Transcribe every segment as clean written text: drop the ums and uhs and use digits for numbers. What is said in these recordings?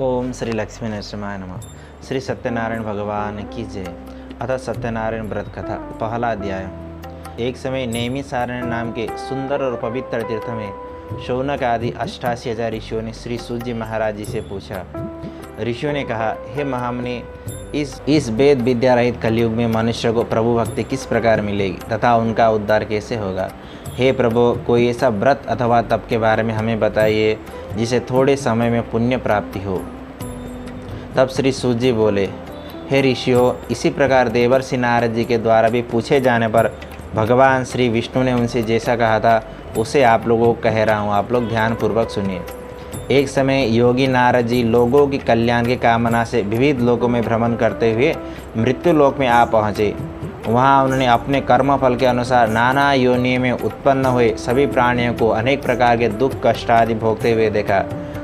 ओम श्री लक्ष्मी नरसिम्हाय नमः। श्री सत्यनारायण भगवान की जय। अतः सत्यनारायण व्रत कथा पहला अध्याय। एक समय नैमिषारण्य नाम के सुंदर और पवित्र तीर्थ में शौनक आदि 88,000 ऋषियों ने श्री सूत जी महाराज जी से पूछा। ऋषियों ने कहा, हे महामुनि, इस वेद विद्या रहित कलयुग में मनुष्य को प्रभु भक्ति किस प्रकार मिलेगी तथा उनका उद्धार कैसे होगा। हे प्रभु, कोई ऐसा व्रत अथवा तप के बारे में हमें बताइए जिसे थोड़े समय में पुण्य प्राप्ति हो। तब श्री सूत जी बोले, हे ऋषियों, इसी प्रकार देवर्षि नारद जी के द्वारा भी पूछे जाने पर भगवान श्री विष्णु ने उनसे जैसा कहा था उसे आप लोगों को कह रहा हूँ, आप लोग ध्यानपूर्वक सुनिए। एक समय योगी नारद जी लोगों की कल्याण की कामना से विविध लोकों में भ्रमण करते हुए मृत्यु लोक में आ पहुँचे। वहाँ उन्होंने अपने कर्म फल के अनुसार नाना योनियों में उत्पन्न हुए सभी प्राणियों को अनेक प्रकार के दुख कष्ट आदि भोगते हुए देखा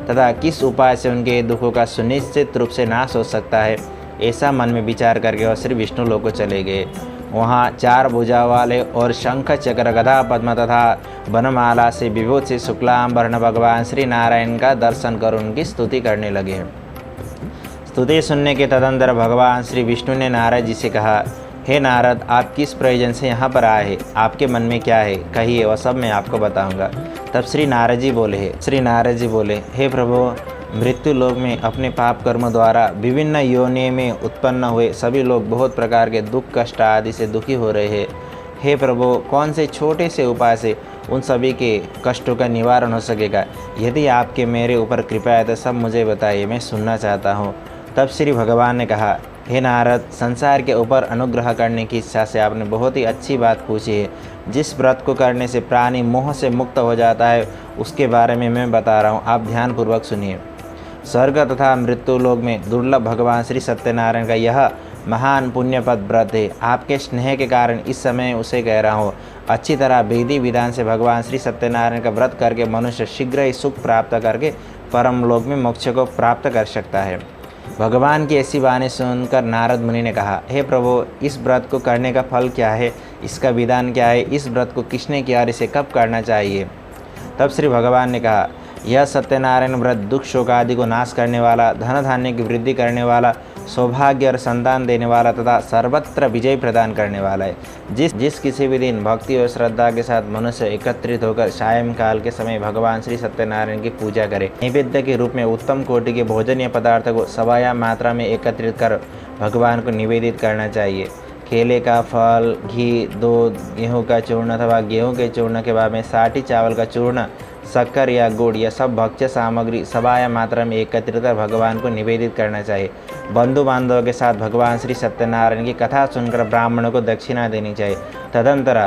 तथा किस उपाय से उनके दुखों का सुनिश्चित रूप से नाश हो सकता है, ऐसा मन में विचार करके वह श्री विष्णु लोक को चले गए। वहाँ 4 भुजा वाले और शंख चक्र गदा पद्म तथा वनमाला से विभूषित शुक्लांबरण भगवान श्री नारायण का दर्शन कर उनकी स्तुति करने लगे। स्तुति सुनने के तदंतर भगवान श्री विष्णु ने नारद जी से कहा, हे नारद, आप किस प्रयोजन से यहाँ पर आए हैं? आपके मन में क्या है? कहिए, वह सब मैं आपको बताऊंगा। तब श्री नारद जी बोले, हे प्रभु, मृत्यु लोक में अपने पाप कर्म द्वारा विभिन्न योनियों में उत्पन्न हुए सभी लोग बहुत प्रकार के दुख कष्ट आदि से दुखी हो रहे हैं। हे प्रभु, कौन से छोटे से उपाय से उन सभी के कष्टों का निवारण हो सकेगा? यदि आपके मेरे ऊपर कृपा है तो सब मुझे बताइए, मैं सुनना चाहता हूँ। तब श्री भगवान ने कहा, हे नारद, संसार के ऊपर अनुग्रह करने की इच्छा से आपने बहुत ही अच्छी बात पूछी है। जिस व्रत को करने से प्राणी मोह से मुक्त हो जाता है उसके बारे में मैं बता रहा हूँ, आप ध्यानपूर्वक सुनिए। स्वर्ग तथा मृत्यु लोक में दुर्लभ भगवान श्री सत्यनारायण का यह महान पुण्यपद व्रत है। आपके स्नेह के कारण इस समय उसे कह रहा हूँ। अच्छी तरह विधि विधान से भगवान श्री सत्यनारायण का व्रत करके मनुष्य शीघ्र ही सुख प्राप्त करके परम लोक में मोक्ष को प्राप्त कर सकता है। भगवान की ऐसी वाणी सुनकर नारद मुनि ने कहा, हे प्रभु, इस व्रत को करने का फल क्या है? इसका विधान क्या है? इस व्रत को किसने किया और इसे कब करना चाहिए? तब श्री भगवान ने कहा, यह सत्यनारायण व्रत दुख शोक आदि को नाश करने वाला, धन धान्य की वृद्धि करने वाला, सौभाग्य और संतान देने वाला तथा सर्वत्र विजय प्रदान करने वाला है। जिस किसी भी दिन भक्ति और श्रद्धा के साथ मनुष्य एकत्रित होकर सायंकाल के समय भगवान श्री सत्यनारायण की पूजा करे, नैवेद्य के रूप में उत्तम कोटि के भोजनीय पदार्थ को सवाया मात्रा में एकत्रित कर भगवान को निवेदित करना चाहिए। केले का फल, घी, दूध, गेहूँ का चूर्ण अथवा गेहूँ के चूर्ण के बाद में साठी चावल का चूर्ण, शक्कर या गुड़, यह सब भक्ष्य सामग्री सवाया मात्रा में एकत्रित कर भगवान को निवेदित करना चाहिए। बंधु बांधवों के साथ भगवान श्री सत्यनारायण की कथा सुनकर ब्राह्मणों को दक्षिणा देनी चाहिए। तदंतर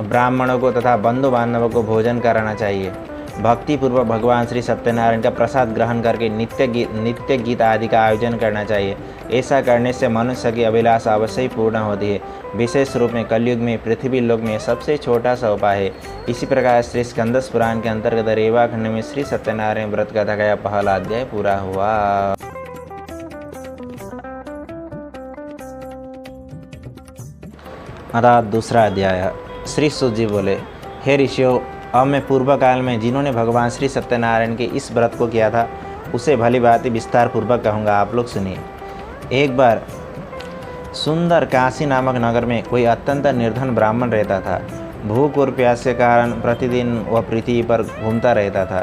ब्राह्मणों को तथा बंधु बांधवों को भोजन कराना चाहिए। भक्तिपूर्वक भगवान श्री सत्यनारायण का प्रसाद ग्रहण करके नित्य गीत आदि का आयोजन करना चाहिए। ऐसा करने से मनुष्य की अभिलाषा अवश्य ही पूर्ण होती है। विशेष रूप में कलयुग में पृथ्वी लोक में सबसे छोटा सा उपाय है। इसी प्रकार श्री स्कंद पुराण के अंतर्गत रेवा खंड में श्री सत्यनारायण व्रत कथा का पहला अध्याय पूरा हुआ। अर्थात दूसरा अध्याय। श्री सूत जी बोले, हे ऋषियों, अब मैं पूर्व काल में जिन्होंने भगवान श्री सत्यनारायण के इस व्रत को किया था उसे भली भांति विस्तार पूर्वक कहूँगा, आप लोग सुनिए। एक बार सुंदर काशी नामक नगर में कोई अत्यंत निर्धन ब्राह्मण रहता था। भूख और प्यास के कारण प्रतिदिन वह पृथ्वी पर घूमता रहता था।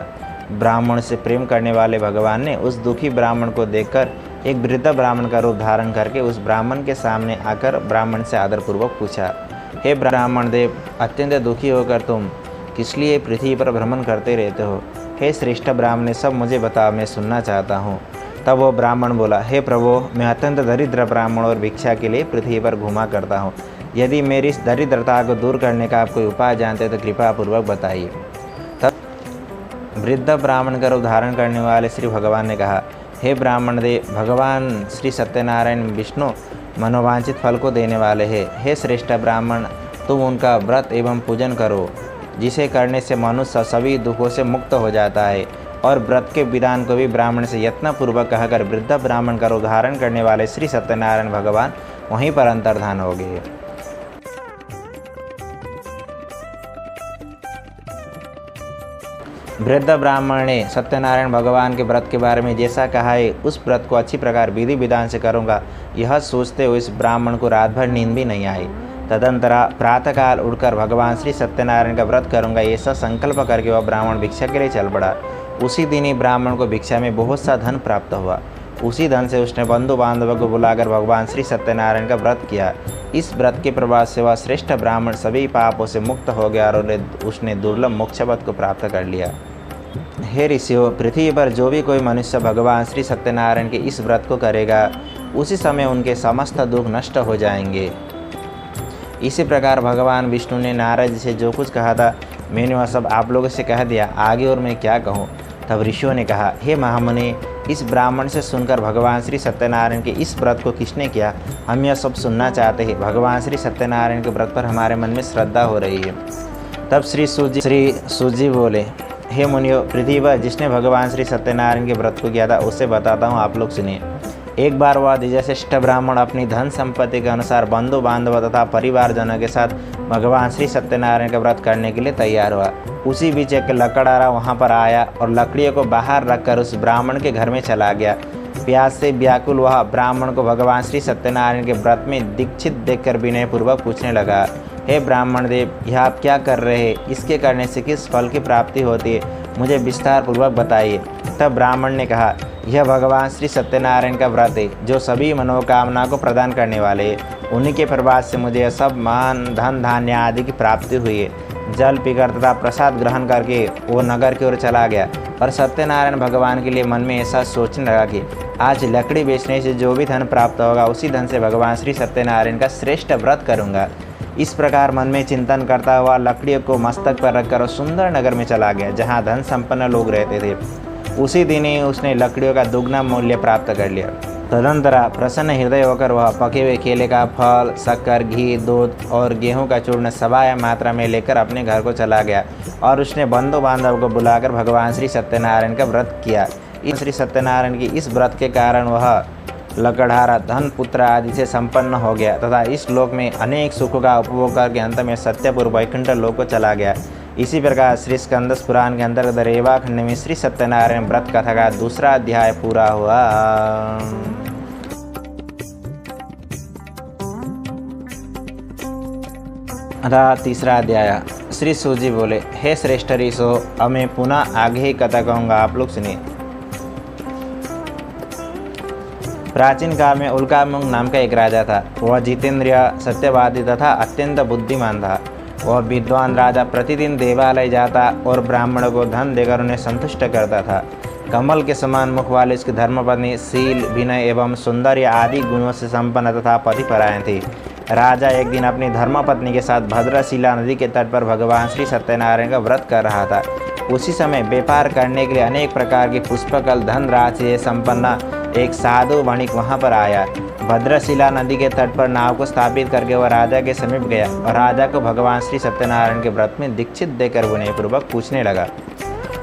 ब्राह्मण से प्रेम करने वाले भगवान ने उस दुखी ब्राह्मण को देखकर एक वृद्ध ब्राह्मण का रूप धारण करके उस ब्राह्मण के सामने आकर ब्राह्मण से आदरपूर्वक पूछा, हे ब्राह्मण देव, अत्यंत दुखी होकर तुम किस लिए पृथ्वी पर भ्रमण करते रहते हो? हे श्रेष्ठ ब्राह्मण, सब मुझे बताओ, मैं सुनना चाहता हूँ। तब वो ब्राह्मण बोला, हे प्रभु, मैं अत्यंत दरिद्र ब्राह्मण और भिक्षा के लिए पृथ्वी पर घूमा करता हूँ। यदि मेरी इस दरिद्रता को दूर करने का आप कोई उपाय जानते तो कृपा पूर्वक बताइए। तब वृद्ध ब्राह्मण का रूप धारण करने वाले श्री भगवान ने कहा, हे ब्राह्मण देव, भगवान श्री सत्यनारायण विष्णु मनोवांछित फल को देने वाले हैं। हे श्रेष्ठ ब्राह्मण, तुम उनका व्रत एवं पूजन करो, जिसे करने से मनुष्य सभी दुखों से मुक्त हो जाता है। और व्रत के विधान को भी ब्राह्मण से यत्नपूर्वक कहकर वृद्ध ब्राह्मण का रूप धारण करने वाले श्री सत्यनारायण भगवान वहीं पर अंतर्धान हो गए। वृद्ध ब्राह्मण ने सत्यनारायण भगवान के व्रत के बारे में जैसा कहा है उस व्रत को अच्छी प्रकार विधि विधान से करूँगा, यह सोचते हुए इस ब्राह्मण को रात भर नींद भी नहीं आई। तदंतर प्रातःकाल उठकर भगवान श्री सत्यनारायण का व्रत करूँगा ऐसा संकल्प करके वह ब्राह्मण भिक्षा के लिए चल पड़ा। उसी दिन ही ब्राह्मण को भिक्षा में बहुत सा धन प्राप्त हुआ। उसी धन से उसने बंधु बांधवों को बुलाकर भगवान श्री सत्यनारायण का व्रत किया। इस व्रत के प्रभाव से वह श्रेष्ठ ब्राह्मण सभी पापों से मुक्त हो गया और उसने दुर्लभ मोक्षपद को प्राप्त कर लिया। हे ऋषियों, पृथ्वी पर जो भी कोई मनुष्य भगवान श्री सत्यनारायण के इस व्रत को करेगा उसी समय उनके समस्त दुख नष्ट हो जाएंगे। इसी प्रकार भगवान विष्णु ने नारद जी से जो कुछ कहा था मैंने वह सब आप लोगों से कह दिया, आगे और मैं क्या कहूँ। तब ऋषियों ने कहा, हे महामुनि, इस ब्राह्मण से सुनकर भगवान श्री सत्यनारायण के इस व्रत को किसने किया, हम यह सब सुनना चाहते हैं। भगवान श्री सत्यनारायण के व्रत पर हमारे मन में श्रद्धा हो रही है। तब श्री सूजी बोले, हे मुनियों, पृथ्वी पर जिसने भगवान श्री सत्यनारायण के व्रत को किया था उसे बताता हूँ, आप लोग सुनिए। एक बार वह द्विजश्रेष्ठ ब्राह्मण अपनी धन संपत्ति के अनुसार बंधु बांधव तथा परिवारजनों के साथ भगवान श्री सत्यनारायण का व्रत करने के लिए तैयार हुआ। उसी बीच एक लकड़हारा वहां पर आया और लकड़ियों को बाहर रखकर उस ब्राह्मण के घर में चला गया। प्यास से व्याकुल वह ब्राह्मण को भगवान श्री सत्यनारायण के व्रत में दीक्षित देखकर विनयपूर्वक पूछने लगा, हे ब्राह्मण देव, यह आप क्या कर रहे हैं? इसके करने से किस फल की प्राप्ति होती है, मुझे विस्तार पूर्वक बताइए। तब ब्राह्मण ने कहा, यह भगवान श्री सत्यनारायण का व्रत है जो सभी मनोकामना को प्रदान करने वाले हैं। उन्हीं के प्रभाव से मुझे यह सब मान धन धान्य आदि की प्राप्ति हुई है। जल पीकर तथा प्रसाद ग्रहण करके वो नगर की ओर चला गया और सत्यनारायण भगवान के लिए मन में ऐसा सोचने लगा कि आज लकड़ी बेचने से जो भी धन प्राप्त होगा उसी धन से भगवान श्री सत्यनारायण का श्रेष्ठ व्रत करूँगा। इस प्रकार मन में चिंतन करता हुआ लकड़ियों को मस्तक पर रखकर सुंदर नगर में चला गया जहाँ धन संपन्न लोग रहते थे। उसी दिन ही उसने लकड़ियों का दुगना मूल्य प्राप्त कर लिया। तदंतर प्रसन्न हृदय होकर वह पके हुए केले का फल, शक्कर, घी, दूध और गेहूं का चूर्ण सवाया मात्रा में लेकर अपने घर को चला गया और उसने बंधु बांधव को बुलाकर भगवान श्री सत्यनारायण का व्रत किया। इस श्री सत्यनारायण की इस व्रत के कारण वह लकड़हारा धन पुत्र आदि से संपन्न हो गया तथा इस लोक में अनेक सुखों का उपभोग करके अंत में सत्यपुर वैकुंठ लोक को चला गया। इसी प्रकार श्री स्कंद पुराण के अंतर्गत रेवा खंड में श्री सत्यनारायण व्रत कथा का दूसरा अध्याय पूरा हुआ। अतः तीसरा अध्याय। श्री सूजी बोले, हे श्रेष्ठ ऋषो, अब मैं पुनः आगे ही कथा कहूँगा, आप लोग सुनिए। प्राचीन काल में उल्कामुंग नाम का एक राजा था। वह जितेंद्रिय, सत्यवादी तथा अत्यंत बुद्धिमान था। वह विद्वान राजा प्रतिदिन देवालय जाता और ब्राह्मणों को धन देकर उन्हें संतुष्ट करता था। कमल के समान मुख वाली उसकी धर्मपत्नी शील, विनय एवं सौंदर्य आदि गुणों से संपन्न तथा पतिपरायण थी। राजा एक दिन अपनी धर्मपत्नी के साथ भद्रशिला नदी के तट पर भगवान श्री सत्यनारायण का व्रत कर रहा था। उसी समय व्यापार करने के लिए अनेक प्रकार की पुष्पकल धन राशि से संपन्न एक साधु वणिक वहां पर आया। भद्रशिला नदी के तट पर नाव को स्थापित करके वह राजा के समीप गया और राजा को भगवान श्री सत्यनारायण के व्रत में दीक्षित देकर विनयपूर्वक पूछने लगा।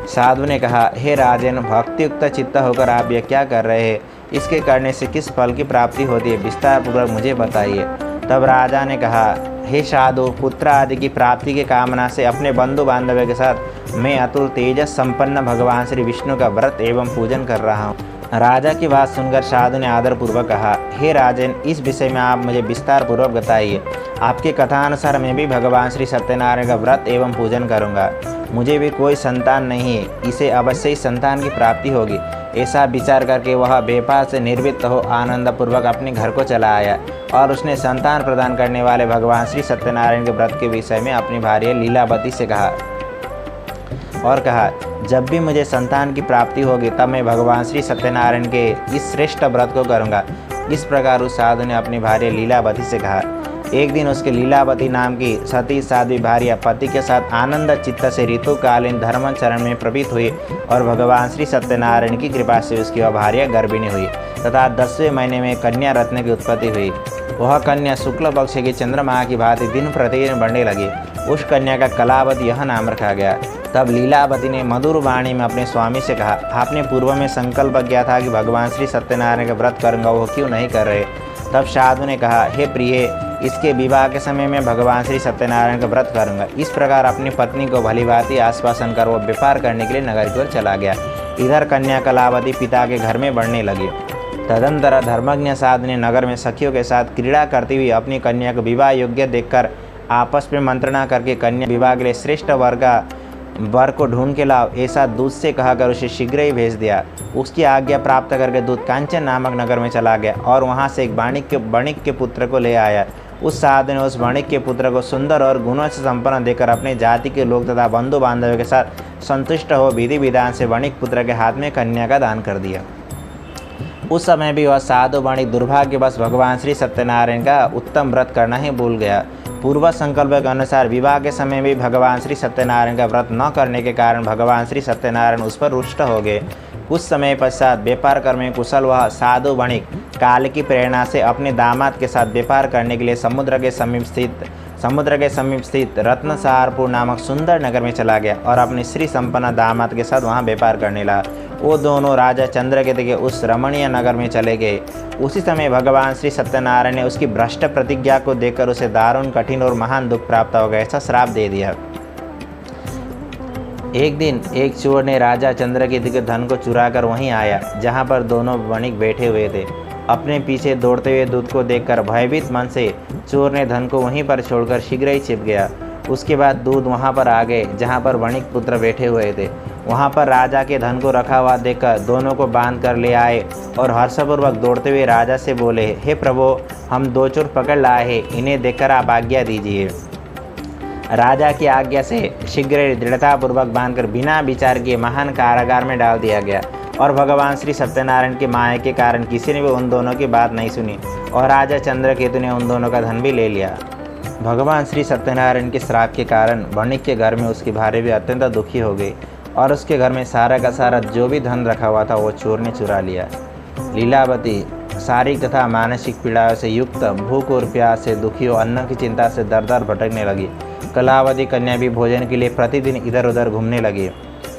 साधु ने कहा, हे राजन, भक्तियुक्त चित्त होकर आप यह क्या कर रहे हैं? इसके करने से किस फल की प्राप्ति होती है, विस्तार पूर्वक मुझे बताइए। तब राजा ने कहा, हे साधु, पुत्र आदि की प्राप्ति की कामना से अपने बंधु बांधवों के साथ मैं अतुल तेजस संपन्न भगवान श्री विष्णु का व्रत एवं पूजन कर रहा हूँ। राजा की बात सुनकर साधु ने आदरपूर्वक कहा, हे राजन, इस विषय में आप मुझे विस्तार पूर्वक बताइए। आपके कथानुसार मैं भी भगवान श्री सत्यनारायण का व्रत एवं पूजन करूँगा। मुझे भी कोई संतान नहीं है, इसे अवश्य ही संतान की प्राप्ति होगी। ऐसा विचार करके वह व्यापार से निर्वृत्त हो आनंदपूर्वक अपने घर को चला आया और उसने संतान प्रदान करने वाले भगवान श्री सत्यनारायण के व्रत के विषय में अपनी भार्य लीलावती से कहा और कहा, जब भी मुझे संतान की प्राप्ति होगी तब मैं भगवान श्री सत्यनारायण के इस श्रेष्ठ व्रत को करूँगा। इस प्रकार उस साधु ने अपनी भार्य लीलावती से कहा। एक दिन उसके लीलावती नाम की सती साध्वी भार्या पति के साथ आनंद चित्त से ऋतुकालीन धर्माचरण में प्रवृत्त हुई और भगवान श्री सत्यनारायण की कृपा से उसकी वह भार्या गर्भिणी हुई तथा 10वें महीने में कन्या रत्न की उत्पत्ति हुई। वह कन्या शुक्ल पक्ष की चंद्रमा की भांति दिन प्रतिदिन बढ़ने लगी। उस कन्या का कलावती यह नाम रखा गया। तब लीलावती ने मधुर वाणी में अपने स्वामी से कहा, आपने पूर्व में संकल्प किया था कि भगवान श्री सत्यनारायण का व्रत करूँगा, वो क्यों नहीं कर रहे? तब साधु ने कहा, हे प्रिय, इसके विवाह के समय में भगवान श्री सत्यनारायण का व्रत करूंगा। इस प्रकार अपनी पत्नी को भलीभांति आश्वासन कर वो व्यापार करने के लिए नगर की ओर चला गया। इधर कन्या कलावती पिता के घर में बढ़ने लगी। तदंतर धर्मज्ञ साधु ने नगर में सखियों के साथ क्रीड़ा करती हुई अपनी कन्या को विवाह योग्य देखकर आपस में मंत्रणा करके कन्या विवाह के लिए श्रेष्ठ वर को ढूंढ के लाओ ऐसा दूत से कहकर उसे शीघ्र ही भेज दिया। उसकी आज्ञा प्राप्त करके दूत कांचन नामक नगर में चला गया और वहां से एक वणिक के पुत्र को ले आया। उस साधु ने उस वणिक के पुत्र को सुंदर और गुणों से संपन्न देकर अपने जाति के लोग तथा बंधु बांधवों के साथ संतुष्ट हो विधि विधान से वणिक पुत्र के हाथ में कन्या का दान कर दिया। उस समय भी वह साधु वणिक दुर्भाग्यवश भगवान श्री सत्यनारायण का उत्तम व्रत करना ही भूल गया। पूर्व संकल्प के अनुसार विवाह के समय भी भगवान श्री सत्यनारायण का व्रत न करने के कारण भगवान श्री सत्यनारायण उस पर रुष्ट हो गए। कुछ समय पश्चात व्यापार कर में कुशल वह साधु वणिक काल की प्रेरणा से अपने दामाद के साथ व्यापार करने के लिए समुद्र के समीप स्थित रत्नसारपुर नामक सुंदर नगर में चला गया और अपने श्री संपन्न दामाद के साथ वहां व्यापार करने लगा। वो दोनों राजा चंद्रकेतु के उस रमणीय नगर में चले गए। उसी समय भगवान श्री सत्यनारायण ने उसकी भ्रष्ट प्रतिज्ञा को देखकर उसे दारुण कठिन और महान दुख प्राप्त हो गया ऐसा श्राप दे दिया। एक दिन एक चोर ने राजा चंद्रकेतु के धन को चुराकर वहीं आया जहां पर दोनों वणिक बैठे हुए थे। अपने पीछे दौड़ते हुए दूत को देखकर भयभीत मन से चोर ने धन को वहीं पर छोड़कर शीघ्र ही छिप गया। उसके बाद दूत वहां पर आ गए जहां पर वणिक पुत्र बैठे हुए थे। वहां पर राजा के धन को रखा हुआ देखकर दोनों को बांध कर ले आए और हर्षपूर्वक दौड़ते हुए राजा से बोले, हे प्रभु, हम दो चोर पकड़ लाए हैं, इन्हें देखकर आप आज्ञा दीजिए। राजा की आज्ञा से शीघ्र दृढ़तापूर्वक बांधकर बिना विचार किए महान कारागार में डाल दिया गया और भगवान श्री सत्यनारायण के माया के कारण किसी ने भी उन दोनों की बात नहीं सुनी और राजा चंद्रकेतु ने उन दोनों का धन भी ले लिया। भगवान श्री सत्यनारायण के श्राप के कारण वणिक के घर में उसकी भार्या भी अत्यंत दुखी हो गई और उसके घर में सारा का सारा जो भी धन रखा हुआ था वो चोर ने चुरा लिया। लीलावती शारीरिक तथा मानसिक पीड़ाओं से युक्त भूख और प्यास से दुखी और अन्न की चिंता से दर दर भटकने लगी। कलावती कन्या भी भोजन के लिए प्रतिदिन इधर उधर घूमने लगी।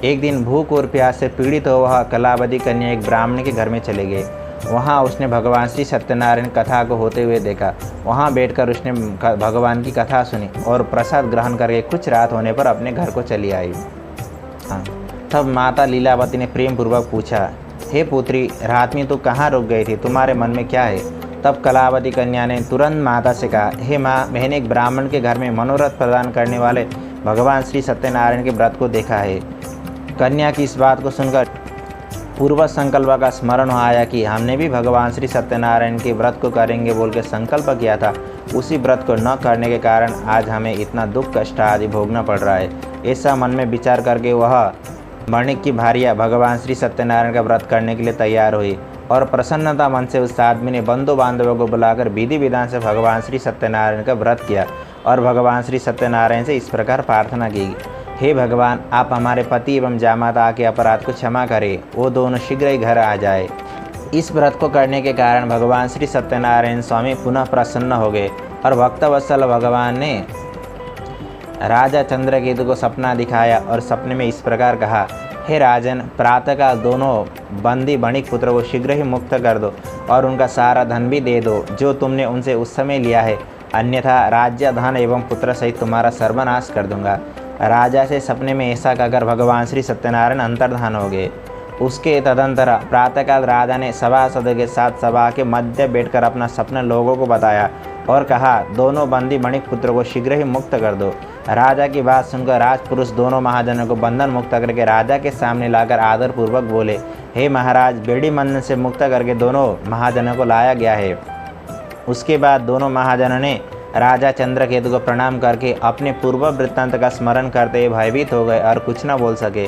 एक दिन भूख और प्यास से पीड़ित हो वह कलावती कन्या एक ब्राह्मण के घर में चले गए। वहाँ उसने भगवान श्री सत्यनारायण कथा को होते हुए देखा। वहाँ बैठकर उसने भगवान की कथा सुनी और प्रसाद ग्रहण करके कुछ रात होने पर अपने घर को चली आई। तब माता लीलावती ने प्रेम पूर्वक पूछा, हे पुत्री, रात में तू कहाँ रुक गई थी, तुम्हारे मन में क्या है? तब कलावती कन्या ने तुरंत माता से कहा, हे माँ, मैंने एक ब्राह्मण के घर में मनोरथ प्रदान करने वाले भगवान श्री सत्यनारायण के व्रत को देखा है। कन्या की इस बात को सुनकर पूर्व संकल्प का स्मरण आया कि हमने भी भगवान श्री सत्यनारायण के व्रत को करेंगे बोल के संकल्प किया था। उसी व्रत को न करने के कारण आज हमें इतना दुख कष्ट आदि भोगना पड़ रहा है। ऐसा मन में विचार करके वह वणिक की भार्या भगवान श्री सत्यनारायण का व्रत करने के लिए तैयार हुई और प्रसन्नता मन से उस आदमी ने बंधु बांधवों को बुलाकर विधि विधान से भगवान श्री सत्यनारायण का व्रत किया और भगवान श्री सत्यनारायण से इस प्रकार प्रार्थना की, हे भगवान, आप हमारे पति एवं जामाता के अपराध को क्षमा करें, वो दोनों शीघ्र ही घर आ जाए। इस व्रत को करने के कारण भगवान श्री सत्यनारायण स्वामी पुनः प्रसन्न हो गए और भक्तवत्सल भगवान ने राजा चंद्रकेतु को सपना दिखाया और सपने में इस प्रकार कहा, हे राजन, प्रातःकाल दोनों बंदी वणिक पुत्र को शीघ्र ही मुक्त कर दो और उनका सारा धन भी दे दो जो तुमने उनसे उस समय लिया है, अन्यथा राज्य धन एवं पुत्र सहित तुम्हारा सर्वनाश कर दूंगा। राजा से सपने में ऐसा कहकर भगवान श्री सत्यनारायण अंतर्धान हो गए। उसके तदंतर प्रातःकाल राजा ने सभासदों के साथ सभा के मध्य बैठकर अपना सपना लोगों को बताया और कहा, दोनों बंदी वणिक पुत्र को शीघ्र ही मुक्त कर दो। राजा की बात सुनकर राजपुरुष दोनों महाजनों को बंधन मुक्त करके राजा के सामने लाकर आदर पूर्वक बोले, हे महाराज, बेड़ी बंधन से मुक्त करके दोनों महाजनों को लाया गया है। उसके बाद दोनों महाजनों ने राजा चंद्रकेतु को प्रणाम करके अपने पूर्व वृत्तांत का स्मरण करते हुए भयभीत हो गए और कुछ न बोल सके।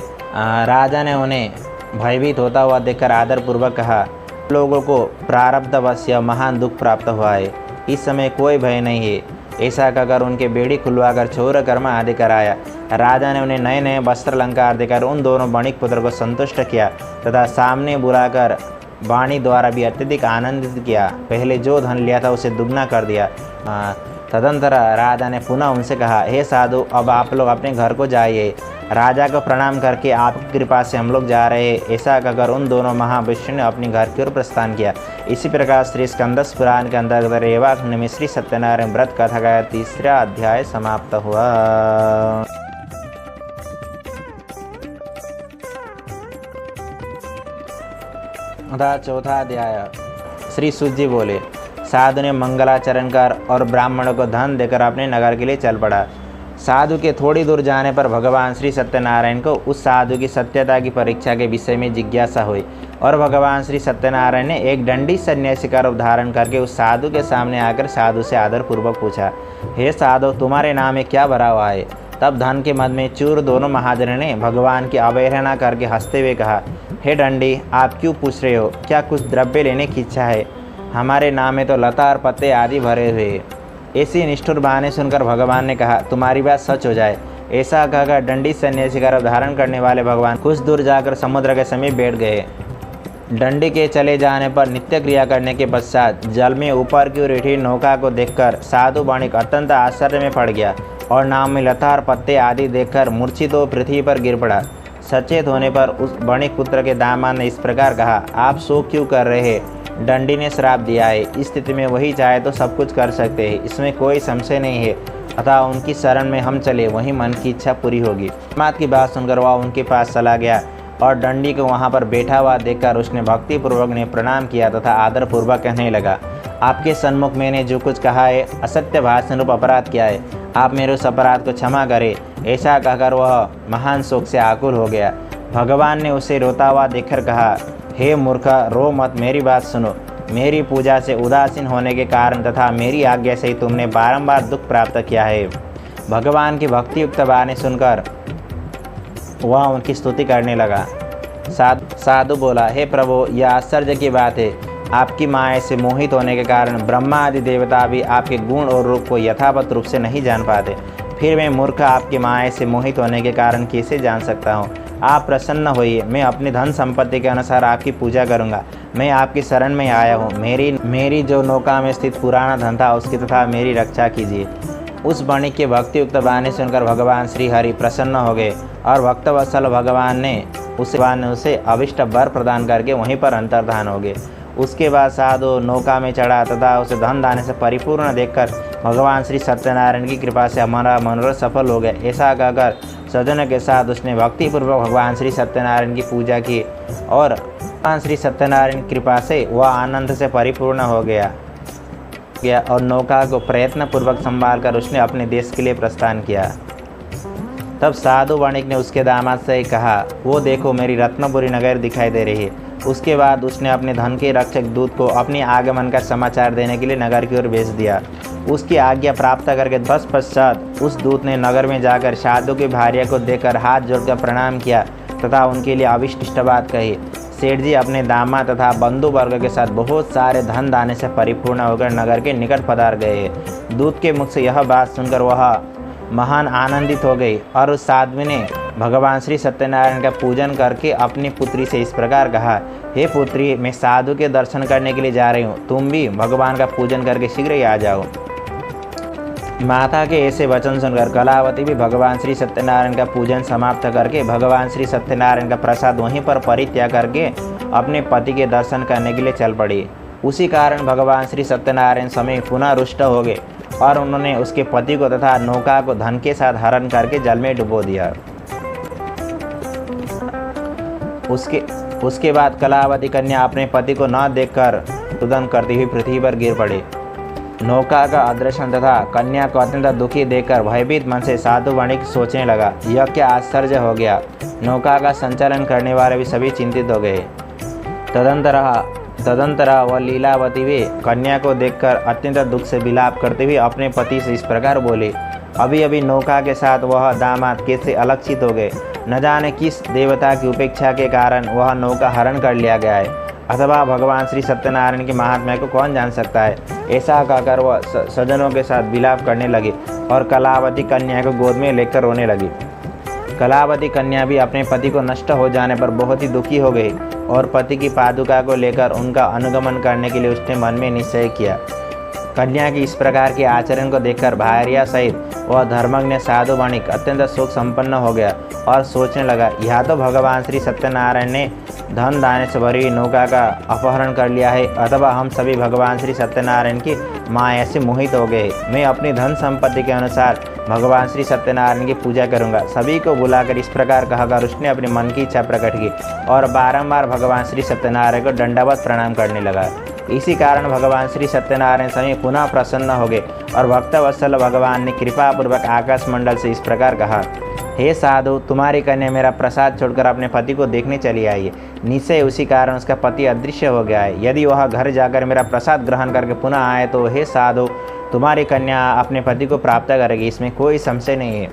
राजा ने उन्हें भयभीत होता हुआ देखकर आदर पूर्वक कहा, लोगों को प्रारब्धवश यह महान दुख प्राप्त हुआ है, इस समय कोई भय नहीं है। ऐसा कहकर उनके बेड़ी खुलवाकर चौर कर्म आदि कराया। राजा ने उन्हें नए नए वस्त्र अलंकार देकर उन दोनों वणिक पुत्र को संतुष्ट किया तथा सामने बुलाकर वाणी द्वारा भी अत्यधिक आनंदित किया। पहले जो धन लिया था उसे दुगना कर दिया। तदंतर राजा ने पुनः उनसे कहा, हे साधु, अब आप लोग अपने घर को जाइए। राजा को प्रणाम करके आपकी कृपा से हम लोग जा रहे हैं। ऐसा कहकर उन दोनों महाविष्णु ने अपने घर की ओर प्रस्थान किया। इसी प्रकार श्री स्कंदस पुराण के अंतर्गत रेवाखंड में श्री सत्यनारायण व्रत कथा का 3रा अध्याय समाप्त हुआ। अतः 4था अध्याय। श्री सूत जी बोले, साधु ने मंगलाचरण कर और ब्राह्मणों को धन देकर अपने नगर के लिए चल पड़ा। साधु के थोड़ी दूर जाने पर भगवान श्री सत्यनारायण को उस साधु की सत्यता की परीक्षा के विषय में जिज्ञासा हुई और भगवान श्री सत्यनारायण ने एक दंडी सन्यासी का रूप धारण करके उस साधु के सामने आकर साधु से आदरपूर्वक पूछा, हे साधु, तुम्हारे नाम में क्या भरा हुआ है? तब धन के मद में चूर दोनों महाजनों ने भगवान की अवहेलना करके हंसते हुए कहा, हे दंडी, आप क्यों पूछ रहे हो? क्या कुछ द्रव्य लेने की इच्छा है? हमारे नाम में तो लता और पत्ते आदि भरे हुए। ऐसी निष्ठुर बहाने सुनकर भगवान ने कहा, तुम्हारी बात सच हो जाए। ऐसा कहकर दंडी सन्यासी का रूप धारण करने वाले भगवान कुछ दूर जाकर समुद्र के समीप बैठ गए। दंडी के चले जाने पर नित्य क्रिया करने के पश्चात जल में ऊपर की ओर उठी नौका को देखकर साधु वणिक अत्यंत आश्चर्य में पड़ गया और नाम में लता और पत्ते आदि देखकर मूर्छित हो पृथ्वी पर गिर पड़ा। सचेत होने पर उस वणिक पुत्र के दामाद ने इस प्रकार कहा, आप शोक क्यों कर रहे हैं? दंडी ने श्राप दिया है। इस स्थिति में वही चाहे तो सब कुछ कर सकते हैं, इसमें कोई संशय नहीं है। अतः उनकी शरण में हम चले, वहीं मन की इच्छा पूरी होगी। मात की बात सुनकर वह उनके पास चला गया और दंडी को वहां पर बैठा हुआ देखकर उसने भक्तिपूर्वक ने प्रणाम किया तथा आदरपूर्वक कहने लगा, आपके सन्मुख मैंने जो कुछ कहा है असत्य भाषण रूप अपराध किया है, आप मेरे उस अपराध को क्षमा करें। ऐसा कहकर वह महान शोक से आकुल हो गया। भगवान ने उसे रोता हुआ देखकर कहा, हे मूर्ख, रो मत, मेरी बात सुनो। मेरी पूजा से उदासीन होने के कारण तथा मेरी आज्ञा से ही तुमने बारंबार दुख प्राप्त किया है। भगवान की भक्तियुक्त वाणी सुनकर वह उनकी स्तुति करने लगा। साधु बोला, हे प्रभु, यह आश्चर्य की बात है। आपकी माया से मोहित होने के कारण ब्रह्मा आदि देवता भी आपके गुण और रूप को यथावत रूप से नहीं जान पाते। फिर मैं मूर्ख आपकी माया से मोहित होने के कारण कैसे जान सकता हूँ? आप प्रसन्न होइए, मैं अपनी धन संपत्ति के अनुसार आपकी पूजा करूँगा। मैं आपकी शरण में आया हूँ। मेरी जो नौका में स्थित पुराना धन था उसकी तथा मेरी रक्षा कीजिए। उस वणिक के भक्तियुक्त वाणी सुनकर भगवान श्री हरि प्रसन्न हो गए और भक्तवत्सल भगवान ने उसे अभिष्ट वर प्रदान करके वहीं पर अंतर्धान हो गए। उसके बाद साधु नौका में चढ़ा तथा उसे धन दाने से परिपूर्ण देखकर भगवान श्री सत्यनारायण की कृपा से हमारा मनोरथ सफल हो गया। ऐसा कहकर सज्जनों के साथ उसने भक्तिपूर्वक भगवान श्री सत्यनारायण की पूजा की और भगवान श्री सत्यनारायण की कृपा से वह आनंद से परिपूर्ण हो गया और नौका को प्रयत्नपूर्वक संभाल कर उसने अपने देश के लिए प्रस्थान किया। तब साधु वणिक ने उसके दामाद से कहा, वो देखो, मेरी रत्नपुरी नगर दिखाई दे रही है। उसके बाद उसने अपने धन के रक्षक दूत को अपने आगमन का समाचार देने के लिए नगर की ओर भेज दिया। उसकी आज्ञा प्राप्त करके तत्पश्चात उस दूत ने नगर में जाकर साधु की भार्या को देखकर हाथ जोड़कर प्रणाम किया तथा उनके लिए अविष्ट बात कही। सेठ जी अपने दामाद तथा बंधु वर्ग के साथ बहुत सारे धन दाने से परिपूर्ण होकर नगर के निकट पधार गए। दूत के मुख से यह बात सुनकर वह महान आनंदित हो गई और उस साध्वी ने भगवान श्री सत्यनारायण का पूजन करके अपनी पुत्री से इस प्रकार कहा, हे पुत्री, मैं साधु के दर्शन करने के लिए जा रही हूँ, तुम भी भगवान का पूजन करके शीघ्र ही आ जाओ। माता के ऐसे वचन सुनकर कलावती भी भगवान श्री सत्यनारायण का पूजन समाप्त करके भगवान श्री सत्यनारायण का प्रसाद वहीं पर परित्याग करके अपने पति के दर्शन करने के लिए चल पड़ी। उसी कारण भगवान श्री सत्यनारायण समय पुनः रुष्ट हो गए और उन्होंने उसके पति को तथा नौका को धन के साथ हरण करके जल में डुबो दिया। उसके बाद कलावती कन्या अपने पति को न देखकर रुदन करती हुई पृथ्वी पर गिर पड़ी। नौका का अदृश्य तथा कन्या को अत्यंत दुखी देखकर भयभीत मन से साधु वणिक सोचने लगा, यह क्या आश्चर्य हो गया। नौका का संचालन करने वाले भी सभी चिंतित हो गए। तदंतर वह लीलावती भी कन्या को देखकर अत्यंत दुख से विलाप करते हुए अपने पति से इस प्रकार बोले, अभी अभी नौका के साथ वह दामाद कैसे अलक्षित हो गए। न जाने किस देवता की उपेक्षा के कारण वह नौका हरण कर लिया गया है, अथवा भगवान श्री सत्यनारायण के महात्म्य को कौन जान सकता है। ऐसा कहकर वह सज्जनों के साथ विलाप करने लगी और कलावती कन्या को गोद में लेकर रोने लगी। कलावती कन्या भी अपने पति को नष्ट हो जाने पर बहुत ही दुखी हो गई और पति की पादुका को लेकर उनका अनुगमन करने के लिए उसने मन में निश्चय किया। कन्या की इस प्रकार के आचरण को देखकर भार्या सहित वह धर्मज्ञ साधु वणिक अत्यंत शोक संपन्न हो गया और सोचने लगा, यह तो भगवान श्री सत्यनारायण ने धन दाने से भरी हुई नौका का अपहरण कर लिया है, अथवा हम सभी भगवान श्री सत्यनारायण की माया से मोहित हो गए। मैं अपनी धन संपत्ति के अनुसार भगवान श्री सत्यनारायण की पूजा करूंगा। सभी को बुलाकर इस प्रकार कहकर उसने अपने मन की इच्छा प्रकट की और बारंबार भगवान श्री सत्यनारायण को दंडवत प्रणाम करने लगा। इसी कारण भगवान श्री सत्यनारायण स्वामी पुनः प्रसन्न हो गए और भक्तवत्सल भगवान ने कृपापूर्वक आकाश मंडल से इस प्रकार कहा, हे साधु, तुम्हारी कन्या मेरा प्रसाद छोड़कर अपने पति को देखने चली आई है। निश्चय उसी कारण उसका पति अदृश्य हो गया है। यदि वह घर जाकर मेरा प्रसाद ग्रहण करके पुनः आए तो हे साधु, तुम्हारी कन्या अपने पति को प्राप्त करेगी, इसमें कोई संशय नहीं है।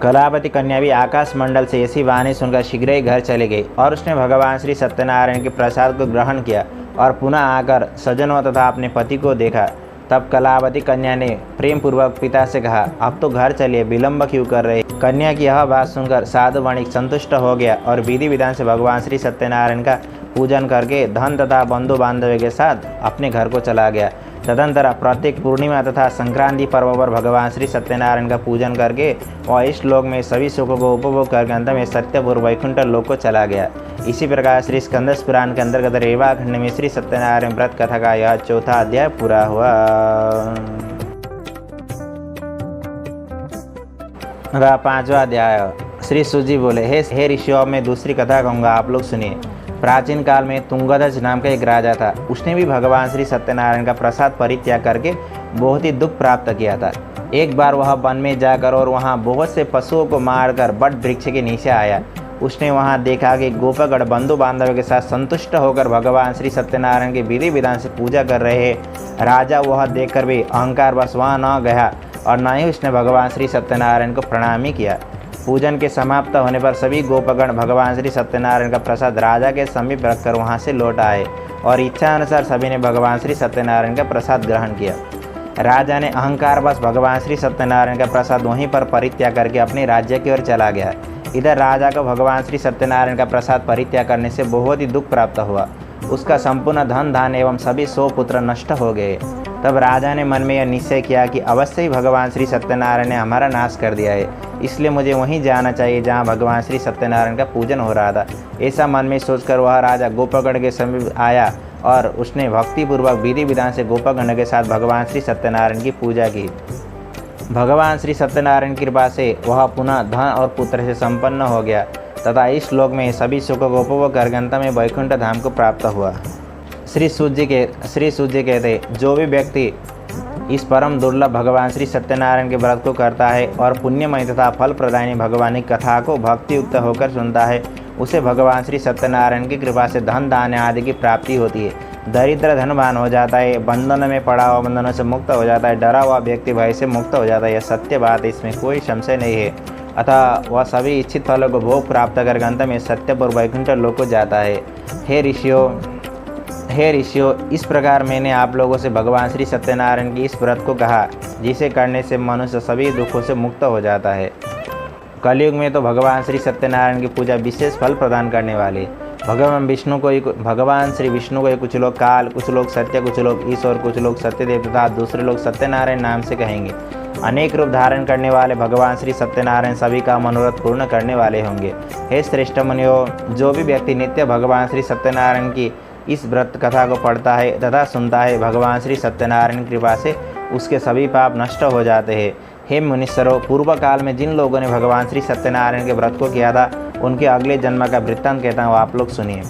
कलावती कन्या भी आकाश मंडल से ऐसी वाणी सुनकर शीघ्र ही घर चली गई और उसने भगवान श्री सत्यनारायण के प्रसाद को ग्रहण किया और पुनः आकर सज्जनों तथा अपने पति को देखा। तब कलावती कन्या ने प्रेम पूर्वक पिता से कहा, अब तो घर चलिए, विलंब क्यों कर रहे। कन्या की यह बात सुनकर साधु वणिक संतुष्ट हो गया और विधि विधान से भगवान श्री सत्यनारायण का पूजन करके धन तथा बंधु बांधव के साथ अपने घर को चला गया। तदंतर प्रत्येक पूर्णिमा तथा संक्रांति पर्व पर भगवान श्री सत्यनारायण का पूजन करके वह इस लोक में सभी सुखों को उपभोग करके अंत में सत्यपुर वैकुंठ लोक को चला गया। इसी प्रकार श्री स्कंदस पुराण के अंतर्गत रेवा खंड में श्री सत्यनारायण व्रत कथा का यह चौथा अध्याय पूरा हुआ। पांचवा अध्याय। श्री सूजी बोले, हे ऋषियों, मैं दूसरी कथा कहूँगा, आप लोग सुनिए। प्राचीन काल में तुंगध्वज नाम का एक राजा था। उसने भी भगवान श्री सत्यनारायण का प्रसाद परित्याग करके बहुत ही दुख प्राप्त किया था। एक बार वह वन में जाकर और वहाँ बहुत से पशुओं को मारकर बट वृक्ष के नीचे आया। उसने वहाँ देखा कि गोपगण बंधु बांधव के साथ संतुष्ट होकर भगवान श्री सत्यनारायण के विधि विधान से पूजा कर रहे हैं। राजा वह देखकर भी अहंकार बस वहाँ न गया और न ही उसने भगवान श्री सत्यनारायण को प्रणाम ही किया। पूजन के समाप्त होने पर सभी गोपगण भगवान श्री सत्यनारायण का प्रसाद राजा के समीप रखकर वहाँ से लौट आए और इच्छा अनुसार सभी ने भगवान श्री सत्यनारायण का प्रसाद ग्रहण किया। राजा ने अहंकार बस भगवान श्री सत्यनारायण का प्रसाद वहीं पर परित्याग करके अपने राज्य की ओर चला गया। इधर राजा को भगवान श्री सत्यनारायण का प्रसाद परित्याग करने से बहुत ही दुख प्राप्त हुआ। उसका संपूर्ण धन धान एवं सभी 100 पुत्र नष्ट हो गए। तब राजा ने मन में यह निश्चय किया कि अवश्य ही भगवान श्री सत्यनारायण ने हमारा नाश कर दिया है, इसलिए मुझे वहीं जाना चाहिए जहाँ भगवान श्री सत्यनारायण का पूजन हो रहा था। ऐसा मन में सोचकर वह राजा गोपगण के समीप आया और उसने भक्तिपूर्वक विधि विधान से गोपगण के साथ भगवान श्री सत्यनारायण की पूजा की। भगवान श्री सत्यनारायण की कृपा से वह पुनः धन और पुत्र से संपन्न हो गया तथा इस श्लोक में सभी सुखों को उपभोग कर अंत में वैकुंठ धाम को प्राप्त हुआ। श्री सूजी कहते, जो भी व्यक्ति इस परम दुर्लभ भगवान श्री सत्यनारायण के व्रत को करता है और पुण्यमय तथा फल प्रदायिनी भगवान की कथा को भक्ति युक्त होकर सुनता है, उसे भगवान श्री सत्यनारायण की कृपा से धन दान आदि की प्राप्ति होती है। दरिद्र धनवान हो जाता है, बंधन में पड़ा हुआ बंधनों से मुक्त हो जाता है, डरा हुआ व्यक्ति भय से मुक्त हो जाता है। यह सत्य बात है, इसमें कोई संशय नहीं है। अतः वह सभी इच्छित फलों को भोग प्राप्त कर अंत में सत्यपुर वैकुंठ लोक को जाता है। हे ऋषियों, इस प्रकार मैंने आप लोगों से भगवान श्री सत्यनारायण की इस व्रत को कहा, जिसे करने से मनुष्य सभी दुखों से मुक्त हो जाता है। कलयुग में तो भगवान श्री सत्यनारायण की पूजा विशेष फल प्रदान करने वाली। भगवान श्री विष्णु को कुछ लोग काल, कुछ लोग सत्य, कुछ लोग ईश्वर, कुछ लोग सत्यदेव तथा दूसरे लोग सत्यनारायण नाम से कहेंगे। अनेक रूप धारण करने वाले भगवान श्री सत्यनारायण सभी का मनोरथ पूर्ण करने वाले होंगे। हे श्रेष्ठ मुनियों, जो भी व्यक्ति नित्य भगवान श्री सत्यनारायण की इस व्रत कथा को पढ़ता है तथा सुनता है, भगवान श्री सत्यनारायण कृपा से उसके सभी पाप नष्ट हो जाते हैं। हे मुनीश्वरों, पूर्व काल में जिन लोगों ने भगवान श्री सत्यनारायण के व्रत को किया था, उनके अगले जन्म का वृत्तांत कहता हूँ, आप लोग सुनिए।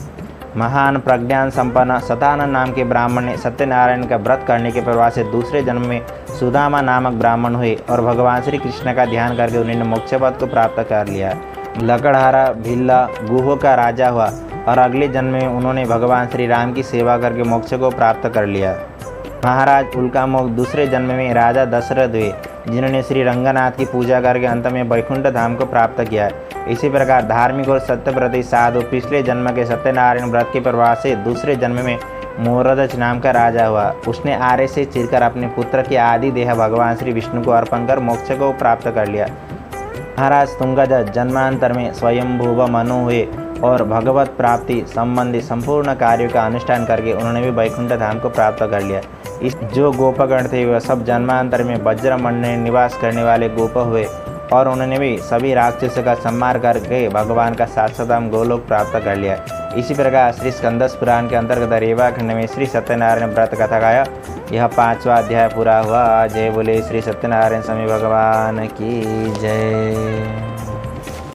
महान प्रज्ञान संपन्न सतानंद नाम के ब्राह्मण ने सत्यनारायण का व्रत करने के प्रभाव से दूसरे जन्म में सुदामा नामक ब्राह्मण हुए और भगवान श्री कृष्ण का ध्यान करके उन्होंने मोक्ष पद को प्राप्त कर लिया। लकड़हारा भिल्ला गुहो का राजा हुआ और अगले जन्म में उन्होंने भगवान श्री राम की सेवा करके मोक्ष को प्राप्त कर लिया। महाराज उल्कामोक दूसरे जन्म में राजा दशरथ हुए, जिन्होंने श्री रंगनाथ की पूजा करके अंत में वैकुंठ धाम को प्राप्त किया। इसी प्रकार धार्मिक और सत्यव्रती साधु पिछले जन्म के सत्यनारायण व्रत के प्रभाव से दूसरे जन्म में मोरध्वज नाम का राजा हुआ। उसने आरे से चिरकर अपने पुत्र की आदि देह भगवान श्री विष्णु को अर्पण कर मोक्ष को प्राप्त कर लिया। महाराज तुंगज जन्मांतर में स्वयंभुव मनु हुए और भगवत प्राप्ति संबंधी संपूर्ण कार्यों का अनुष्ठान करके उन्होंने भी वैकुंठ धाम को प्राप्त कर लिया। इस जो गोपगण थे वह सब जन्मांतर में वज्रमंड में निवास करने वाले गोप हुए और उन्होंने भी सभी राक्षसों का संहार करके भगवान का शाश्वतम गोलोक प्राप्त कर लिया। इसी प्रकार श्री स्कंदस पुराण के अंतर्गत रेवा खंड में श्री सत्यनारायण व्रत कथा गाया। यह 5वां अध्याय पूरा हुआ। जय बोले श्री सत्यनारायण स्वामी भगवान की जय।